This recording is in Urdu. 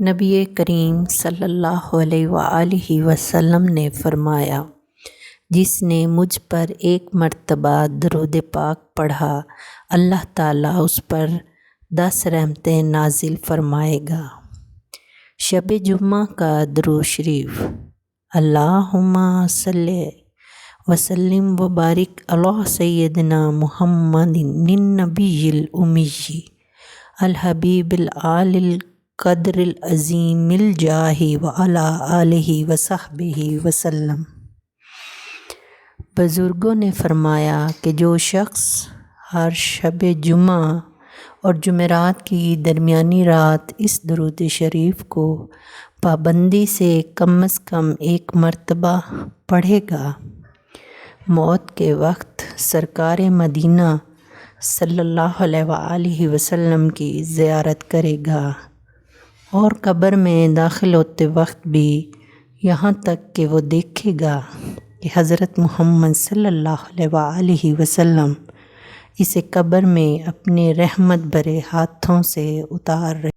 نبی کریم صلی اللہ علیہ وآلہ وسلم نے فرمایا، جس نے مجھ پر ایک مرتبہ درود پاک پڑھا، اللہ تعالیٰ اس پر 10 رحمتیں نازل فرمائے گا۔ شب جمعہ کا درود شریف: اللہم صلی وسلم وبارک علی سیدنا محمد النبی الامی الحبیب العالی القدر العظیم الجاہ وعلی آلہ وصحبہ وسلم۔ بزرگوں نے فرمایا کہ جو شخص ہر شب جمعہ اور جمعرات کی درمیانی رات اس درود شریف کو پابندی سے کم از کم ایک مرتبہ پڑھے گا، موت کے وقت سرکار مدینہ صلی اللہ علیہ وآلہ وسلم کی زیارت کرے گا، اور قبر میں داخل ہوتے وقت بھی یہاں تک کہ وہ دیکھے گا کہ حضرت محمد صلی اللہ علیہ وآلہ وسلم اسے قبر میں اپنے رحمت بھرے ہاتھوں سے اتار رہے